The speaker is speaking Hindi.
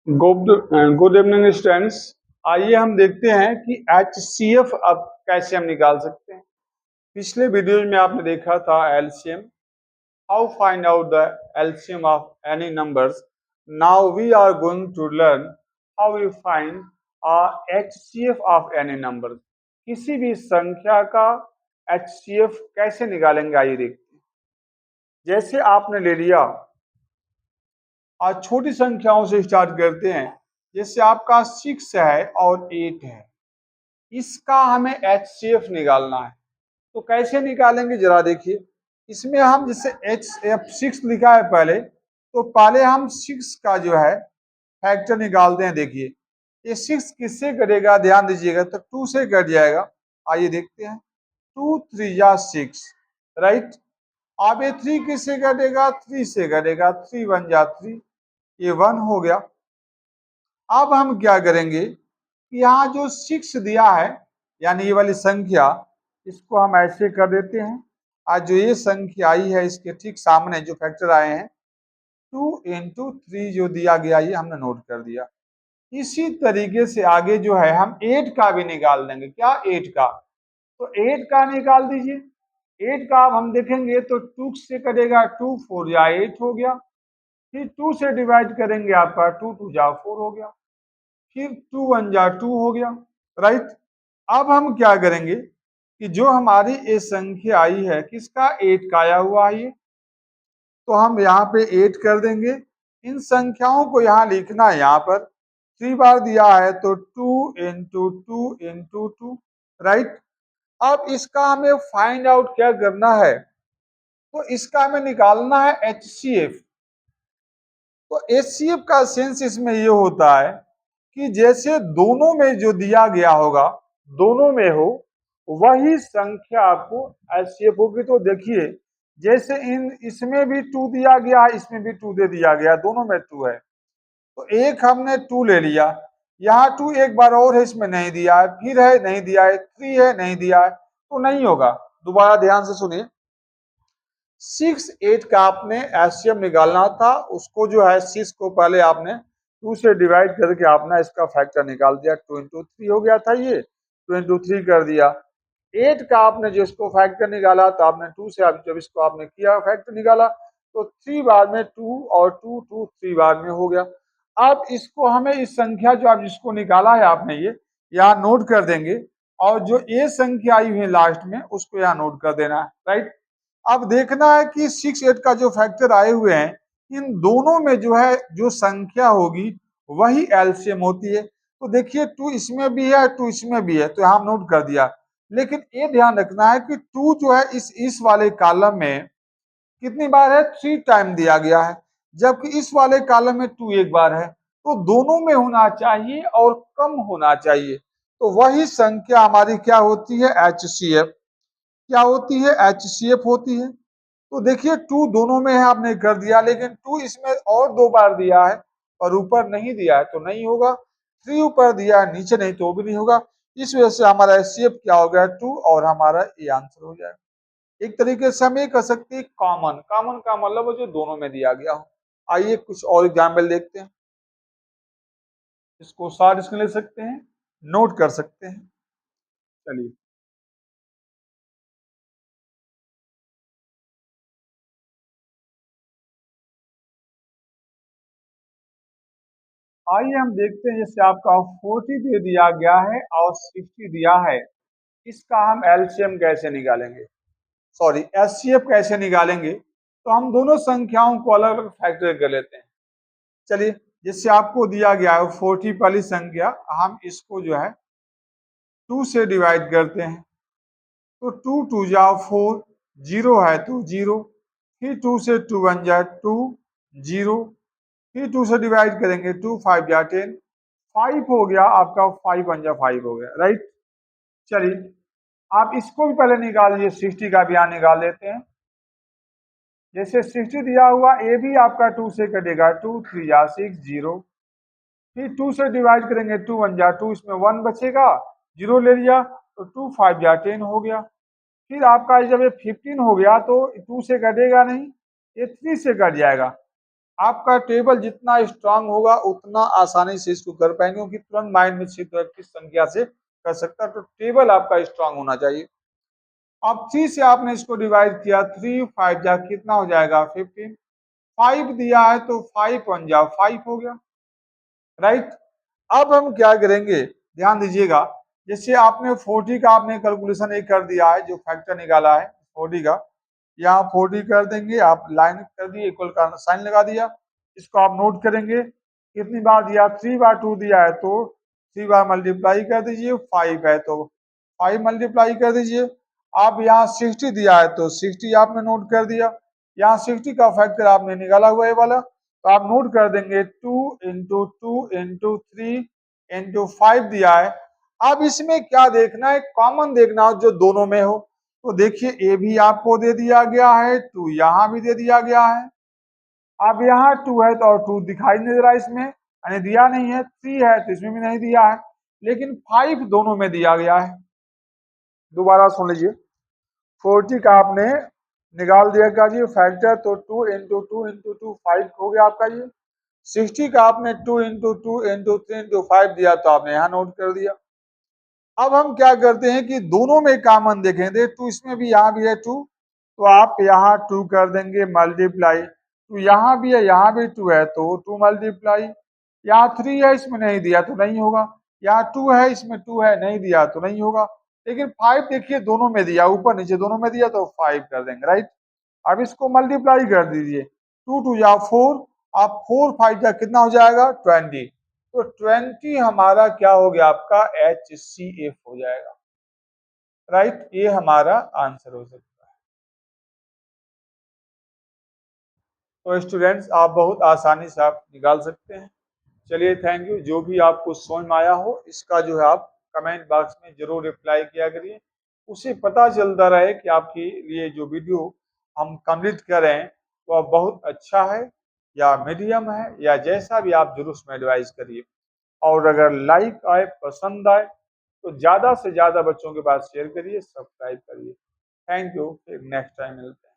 Good evening students. आइए हम देखते हैं कि HCF अब कैसे हम निकाल सकते हैं। पिछले वीडियो में आपने देखा था LCM, how find out the LCM of any numbers. Now we are going to learn how you find HCF of any number. किसी भी संख्या का HCF कैसे निकालेंगे, आइए देखते हैं। जैसे आपने ले लिया, आज छोटी संख्याओं से स्टार्ट करते हैं। जैसे आपका 6 है और 8 है, इसका हमें HCF निकालना है। तो कैसे निकालेंगे जरा देखिए। इसमें हम जैसे HF6 लिखा है पहले, तो पहले हम 6 का जो है फैक्टर निकालते हैं। देखिए ये 6 किससे कटेगा, ध्यान दीजिएगा, तो 2 से कट जाएगा। आइए देखते हैं, 2 3 या 6, राइट। अब ये 3 किससे कटेगा, 3 से कटेगा, 3 1 जा 3, ये 1 हो गया। अब हम क्या करेंगे, यहाँ जो 6 दिया है यानी ये वाली संख्या, इसको हम ऐसे कर देते हैं। आज जो ये संख्या आई है इसके ठीक सामने जो फैक्टर आए हैं 2 × 3 जो दिया गया, ये हमने नोट कर दिया। इसी तरीके से आगे जो है हम 8 का भी निकाल देंगे। क्या 8 का, तो 8 का निकाल दीजिए। 8 का अब हम देखेंगे तो 2 से कटेगा, 2 4 या 8 हो गया। फिर 2 से डिवाइड करेंगे, आपका 2 2 जा 4 हो गया। फिर 2 1 जा 2 हो गया, राइट। अब हम क्या करेंगे कि जो हमारी ये संख्या आई है किसका, 8 का आया हुआ है ये, तो हम यहाँ पे 8 कर देंगे। इन संख्याओं को यहाँ लिखना है, यहाँ पर 3 बार दिया है तो 2 × 2 × 2, राइट। अब इसका हमें फाइंड आउट क्या करना है, तो इसका हमें निकालना है HCF। तो HCF का सेंस इसमें ये होता है कि जैसे दोनों में जो दिया गया होगा, दोनों में हो वही संख्या आपको HCF होगी। तो देखिए जैसे इसमें भी 2 दिया गया है, इसमें भी 2 दे दिया गया, दोनों में 2 है, तो एक हमने 2 ले लिया। यहाँ 2 एक बार और है, इसमें नहीं दिया है, फिर है नहीं दिया है, 3 है नहीं दिया है, तो नहीं होगा। दोबारा ध्यान से सुनिए, 6 8 का आपने HCF निकालना था, उसको जो है 6 को पहले आपने 2 से डिवाइड करके आपने इसका फैक्टर निकाल दिया। 2 × 3 हो गया था, ये 2 × 3 कर दिया। 8 का आपने जो इसको फैक्टर निकाला तो आपने 2 से जब इसको आपने किया फैक्टर निकाला तो 3 बार में 2 और 2 2 3 बार में हो गया। अब इसको हमें इस संख्या जो आप जिसको निकाला है आपने ये यहाँ नोट कर देंगे, और जो ये संख्या आई हुई है लास्ट में उसको यहाँ नोट कर देना है, राइट। अब देखना है कि 6 8 का जो फैक्टर आए हुए हैं, इन दोनों में जो है जो संख्या होगी वही एलसीएम होती है। तो देखिए 2 इसमें भी है, 2 इसमें भी है, तो यहाँ नोट कर दिया। लेकिन ये ध्यान रखना है कि 2 जो है इस वाले कॉलम में कितनी बार है, 3 टाइम दिया गया है, जबकि इस वाले कॉलम में 2 एक बार है। तो दोनों में होना चाहिए और कम होना चाहिए, तो वही संख्या हमारी क्या होती है, HCF। क्या होती है, HCF होती है। तो देखिए 2 दोनों में है, आपने कर दिया, लेकिन 2 इसमें और 2 बार दिया है और ऊपर नहीं दिया है तो नहीं होगा। 3 ऊपर दिया है नीचे नहीं तो भी नहीं होगा। इस वजह से हमारा HCF क्या हो गया, 2, और हमारा ये आंसर हो जाएगा। एक तरीके से हम ये कह सकते हैं कॉमन, कॉमन का मतलब जो दोनों में दिया गया हो। आइए कुछ और एग्जाम्पल देखते हैं। इसको शॉर्ट इसमें ले सकते हैं, नोट कर सकते हैं। चलिए आइए हम देखते हैं। जैसे आपका 40 दे दिया गया है और 60 दिया है, इसका हम एलसीएम कैसे निकालेंगे, सॉरी एचसीएफ कैसे निकालेंगे। तो हम दोनों संख्याओं को अलग अलग फैक्टर कर लेते हैं। चलिए जिससे आपको दिया गया है 40 वाली संख्या, हम इसको जो है 2 से डिवाइड करते हैं। तो 2 2 जा 4, 0 है तो 0, फिर 2 से 2 1 जा 2 0, फिर 2 से डिवाइड करेंगे 2 5 जा 10, 5 हो गया आपका, 5 1 जा 5 हो गया, राइट। चलिए आप इसको भी पहले निकालिए, 60 का भी यहाँ निकाल लेते हैं। जैसे 60 दिया हुआ, ए भी आपका 2 से कटेगा, 2 3 या 6 0, फिर 2 से डिवाइड करेंगे, 2 1 जा 2, इसमें 1 बचेगा, 0 ले लिया तो 2 5 जा 10 हो गया। फिर आपका जब ये 15 हो गया तो 2 से कटेगा नहीं, ये 3 से कट जाएगा, आपका टेबल जितना स्ट्रांग होगा उतना आसानी से इसको कर पाएंगे, क्योंकि तुरंत माइंड में 6 किस संख्या से कर सकता है। तो टेबल आपका स्ट्रांग होना चाहिए। अब 3 से आपने इसको डिवाइड किया, 3 5 जा कितना हो जाएगा 15। 5 दिया है तो 5 1 जा 5 हो गया, राइट। अब हम क्या करेंगे, ध्यान दीजिएगा, जैसे आपने 40 का आपने कैलकुलेशन एक कर दिया है, जो फैक्टर निकाला है 40 का, यहाँ 40 कर देंगे, आप लाइन कर दिए, इक्वल का साइन लगा दिया। इसको आप नोट करेंगे कितनी बार दिया, 3/2 दिया है तो 3 बार मल्टीप्लाई कर दीजिए, 5 है तो 5 मल्टीप्लाई कर दीजिए। आप यहाँ 60 दिया है तो 60 आपने नोट कर दिया, यहाँ 60 का फैक्टर आपने निकाला हुआ है वाला, तो आप नोट कर देंगे 2 इंटू 2 इंटू 3 इंटू 5 दिया है। अब इसमें क्या देखना है, कॉमन देखना हो जो दोनों में हो। तो देखिए ए भी आपको दे दिया गया है, 2 यहाँ भी दे दिया गया है। अब यहाँ 2 है तो और 2 दिखाई नहीं दे रहा है इसमें, यानी दिया नहीं है। 3 है तो इसमें भी नहीं दिया है, लेकिन 5 दोनों में दिया गया है। दोबारा सुन लीजिए, 40 का आपने निकाल दिया का जी फैक्टर, तो 2 इंटू 2 इंटू 2 5 हो गया आपका ये। 60 का आपने 2 इंटू 2 इंटू 3 इंटू 5 दिया, तो आपने यहाँ नोट कर दिया। अब हम क्या करते हैं कि दोनों में कॉमन देखें, दे 2 इसमें भी, यहाँ भी है 2, तो आप यहाँ 2 कर देंगे मल्टीप्लाई, तो यहाँ भी है यहाँ भी 2 है तो 2 मल्टीप्लाई, यहाँ 3 है इसमें नहीं दिया तो नहीं होगा, यहाँ 2 है इसमें 2 है नहीं दिया तो नहीं होगा, लेकिन 5 देखिए दोनों में दिया, ऊपर नीचे दोनों में दिया तो 5 कर देंगे, राइट। अब इसको मल्टीप्लाई कर दीजिए, 2 2 या 4, आप 4 5 जा कितना हो जाएगा 20, तो 20 हमारा क्या हो गया आपका HCF हो जाएगा, राइट। ये हमारा आंसर हो सकता है। तो स्टूडेंट्स आप बहुत आसानी से आप निकाल सकते हैं। चलिए थैंक यू। जो भी आपको समझ में आया हो इसका जो है आप कमेंट बॉक्स में जरूर रिप्लाई किया करिए, उससे पता चलता रहे कि आपके लिए जो वीडियो हम कंप्लीट कर रहे हैं वह बहुत अच्छा है या मीडियम है, या जैसा भी आप जरूर उसमें एडवाइस करिए। और अगर लाइक आए, पसंद आए, तो ज़्यादा से ज़्यादा बच्चों के पास शेयर करिए, सब्सक्राइब करिए। थैंक यू, फिर नेक्स्ट टाइम मिलते हैं।